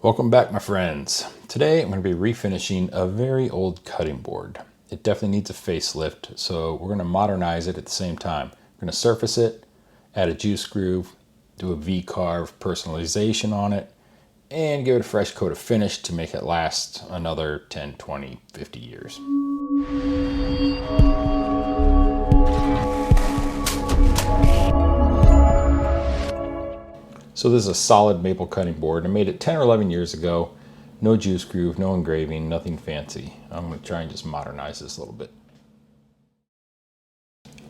Welcome back, my friends. Today I'm going to be refinishing a very old cutting board. It definitely needs a facelift, so we're going to modernize it at the same time. We're going to surface it, add a juice groove, do a V-carve personalization on it, and give it a fresh coat of finish to make it last another 10, 20, 50 years. So this is a solid maple cutting board. I made it 10 or 11 years ago. No juice groove, no engraving, nothing fancy. I'm going to try and just modernize this a little bit.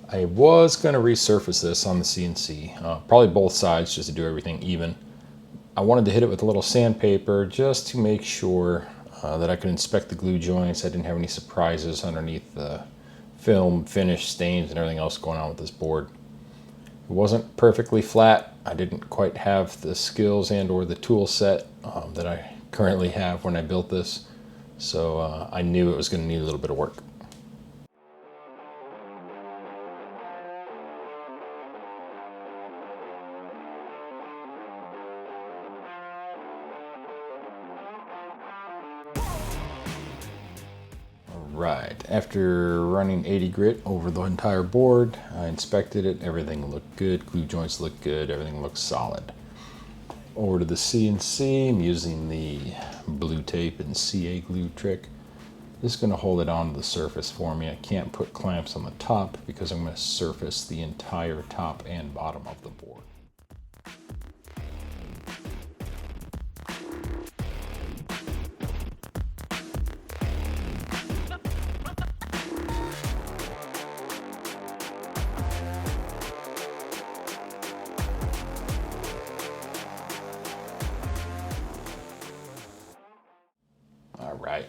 I was going to resurface this on the CNC, probably both sides just to do everything even. I wanted to hit it with a little sandpaper just to make sure that I could inspect the glue joints. I didn't have any surprises underneath the film, finish, stains, and everything else going on with this board. It wasn't perfectly flat. I didn't quite have the skills and or the tool set that I currently have when I built this. So I knew it was going to need a little bit of work. Right, after running 80 grit over the entire board, I inspected it, everything looked good, glue joints looked good, everything looks solid. Over to the CNC, I'm using the blue tape and CA glue trick. This is going to hold it onto the surface for me. I can't put clamps on the top because I'm going to surface the entire top and bottom of the board. All right.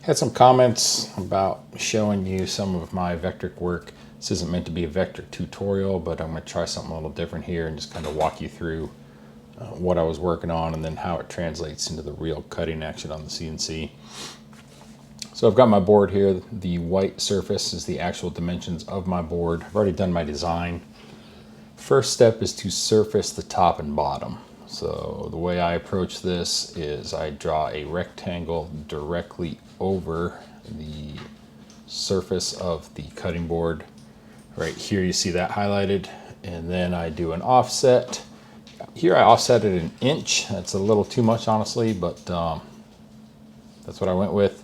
Had some comments about showing you some of my vector work. This isn't meant to be a vector tutorial, but I'm going to try something a little different here and just kind of walk you through what I was working on and then how it translates into the real cutting action on the CNC. So I've got my board here. The white surface is the actual dimensions of my board. I've already done my design. First step is to surface the top and bottom. So the way I approach this is I draw a rectangle directly over the surface of the cutting board. Right here you see that highlighted, and then I do an offset. Here I offset it an inch. That's a little too much, honestly, but that's what I went with.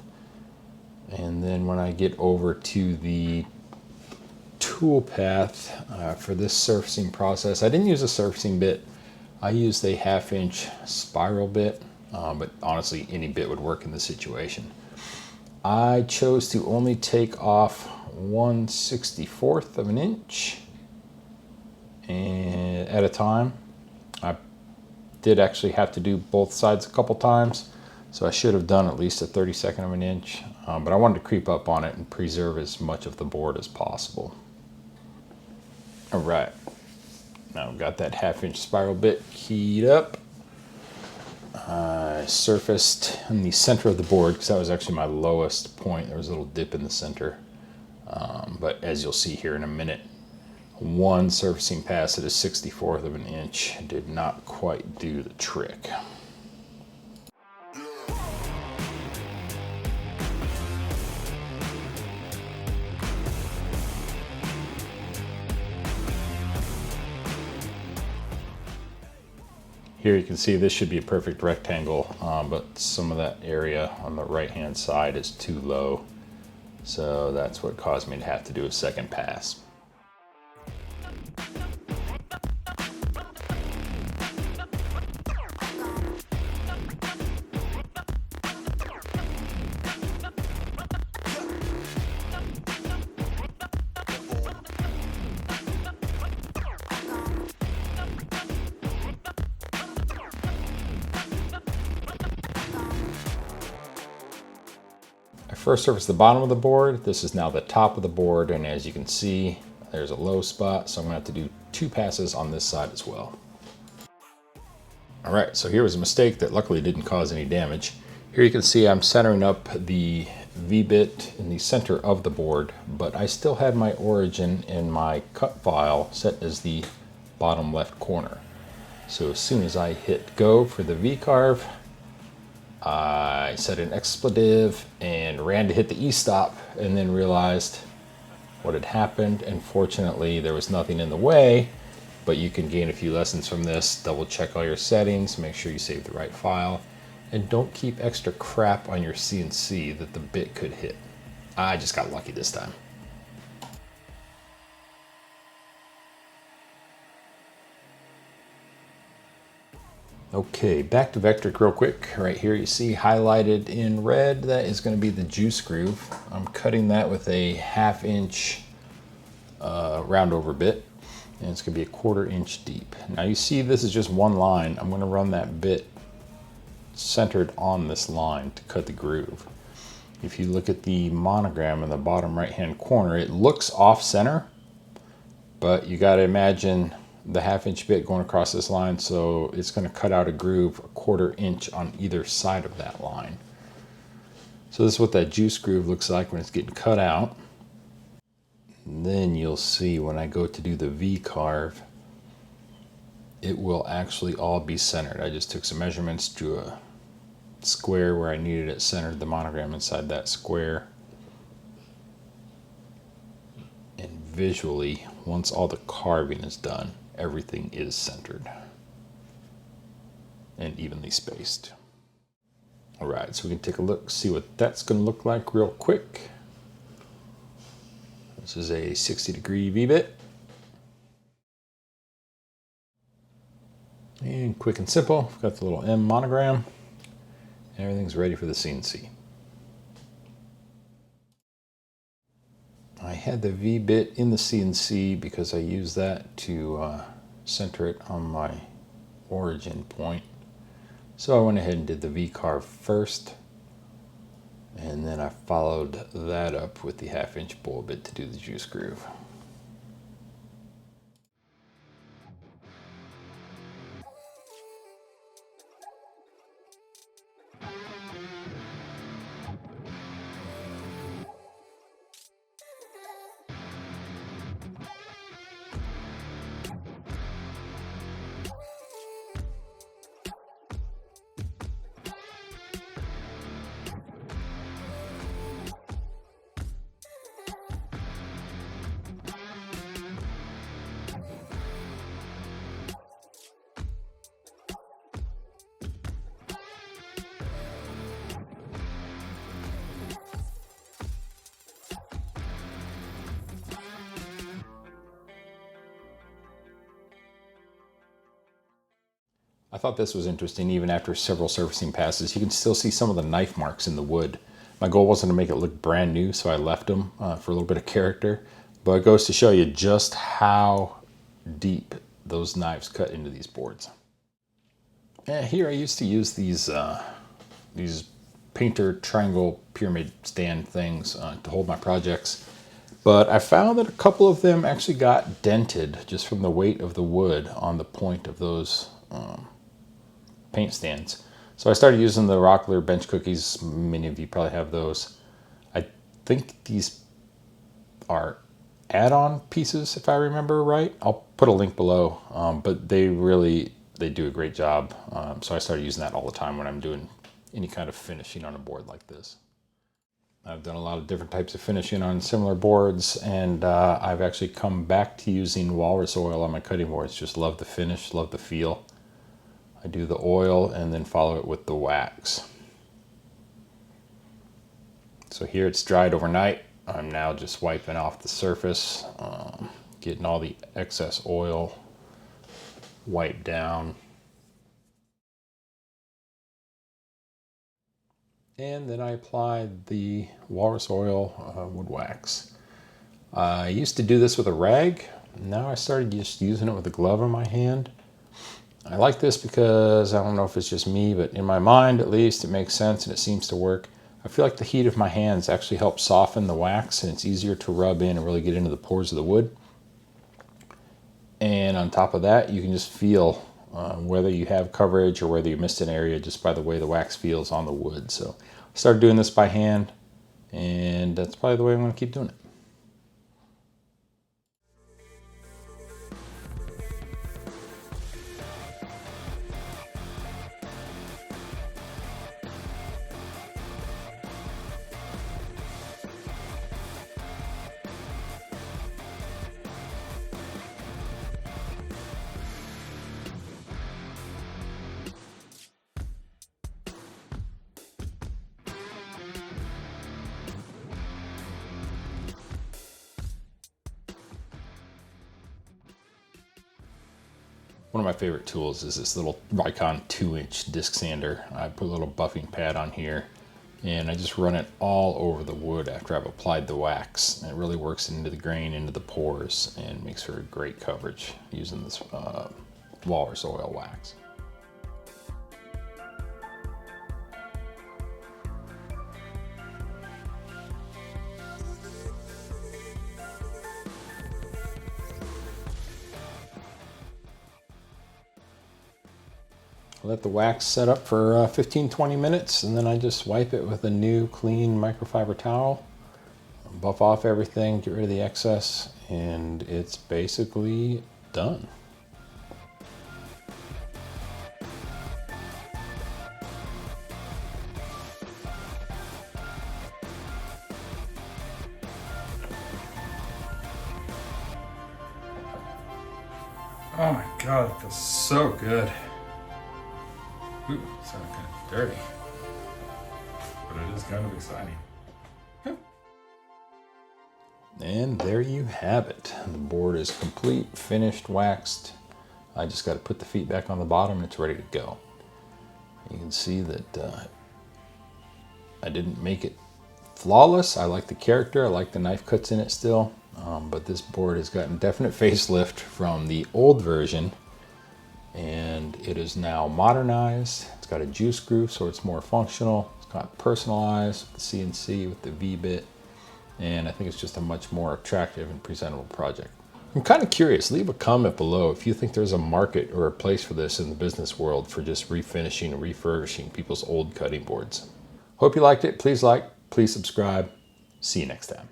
And then when I get over to the tool path for this surfacing process, I didn't use a surfacing bit. I used a 1/2 inch spiral bit, but honestly any bit would work in this situation. I chose to only take off 1/64 of an inch and at a time. I did actually have to do both sides a couple times, so I should have done at least a 32nd of an inch, but I wanted to creep up on it and preserve as much of the board as possible. All right. Now I've got that 1/2 inch spiral bit keyed up. I surfaced in the center of the board because that was actually my lowest point. There was a little dip in the center. But as you'll see here in a minute, one surfacing pass at a 1/64 of an inch did not quite do the trick. Here you can see this should be a perfect rectangle, but some of that area on the right hand side is too low. So that's what caused me to have to do a second pass. First surface the bottom of the board. This is now the top of the board, and as you can see there's a low spot, so I'm going to have to do 2 passes on this side as well. Alright, so here was a mistake that luckily didn't cause any damage. Here you can see I'm centering up the V-bit in the center of the board, but I still had my origin in my cut file set as the bottom left corner. So as soon as I hit go for the V-carve, I said an expletive and ran to hit the e-stop and then realized what had happened. And fortunately, there was nothing in the way, but you can gain a few lessons from this. Double check all your settings, make sure you save the right file, and don't keep extra crap on your CNC that the bit could hit. I just got lucky this time. Okay, back to Vectric real quick. Right here you see highlighted in red, that is going to be the juice groove. I'm cutting that with a 1/2 inch round over bit, and it's going to be a 1/4 inch deep. Now you see this is just one line. I'm going to run that bit centered on this line to cut the groove. If you look at the monogram in the bottom right hand corner, it looks off center, but you got to imagine the 1/2 inch bit going across this line, so it's going to cut out a groove a 1/4 inch on either side of that line. So this is what that juice groove looks like when it's getting cut out. And then you'll see when I go to do the V carve, it will actually all be centered. I just took some measurements, drew a square where I needed it centered, the monogram inside that square. And visually, once all the carving is done, everything is centered and evenly spaced. All right, so we can take a look, see what that's going to look like real quick. This is a 60-degree V-bit. And quick and simple, got the little M monogram. Everything's ready for the CNC. I had the V-bit in the CNC because I used that to center it on my origin point. So I went ahead and did the V-carve first, and then I followed that up with the 1/2 inch bull bit to do the juice groove. I thought this was interesting. Even after several surfacing passes, you can still see some of the knife marks in the wood. My goal wasn't to make it look brand new, so I left them for a little bit of character. But it goes to show you just how deep those knives cut into these boards. And here I used to use these painter triangle pyramid stand things to hold my projects. But I found that a couple of them actually got dented just from the weight of the wood on the point of those paint stands. So I started using the Rockler bench cookies. Many of you probably have those. I think these are add-on pieces, if I remember right. I'll put a link below, but they do a great job. So I started using that all the time when I'm doing any kind of finishing on a board like this. I've done a lot of different types of finishing on similar boards, and I've actually come back to using walrus oil on my cutting boards. Just love the finish, love the feel. I do the oil and then follow it with the wax. So here it's dried overnight. I'm now just wiping off the surface, getting all the excess oil wiped down. And then I applied the walrus oil wood wax. I used to do this with a rag. Now I started just using it with a glove in my hand. I like this because, I don't know if it's just me, but in my mind at least, it makes sense and it seems to work. I feel like the heat of my hands actually helps soften the wax, and it's easier to rub in and really get into the pores of the wood. And on top of that, you can just feel whether you have coverage or whether you missed an area just by the way the wax feels on the wood. So I started doing this by hand, and that's probably the way I'm going to keep doing it. One of my favorite tools is this little Rikon 2-inch disc sander. I put a little buffing pad on here and I just run it all over the wood after I've applied the wax. And it really works into the grain, into the pores, and makes for great coverage using this walrus oil wax. Let the wax set up for 15-20 minutes, and then I just wipe it with a new clean microfiber towel, buff off everything, get rid of the excess, and it's basically done. Oh my God, it feels so good. Ooh, sounded kind of dirty, but it is kind of exciting. And there you have it. The board is complete, finished, waxed. I just got to put the feet back on the bottom and it's ready to go. You can see that I didn't make it flawless. I like the character, I like the knife cuts in it still, but this board has gotten definite facelift from the old version, and it is now modernized. It's got a juice groove, so it's more functional. It's got personalized with the CNC, with the V-bit, and I think it's just a much more attractive and presentable project. I'm kind of curious, leave a comment below if you think there's a market or a place for this in the business world for just refinishing and refurbishing people's old cutting boards. Hope you liked it. Please like, please subscribe. See you next time.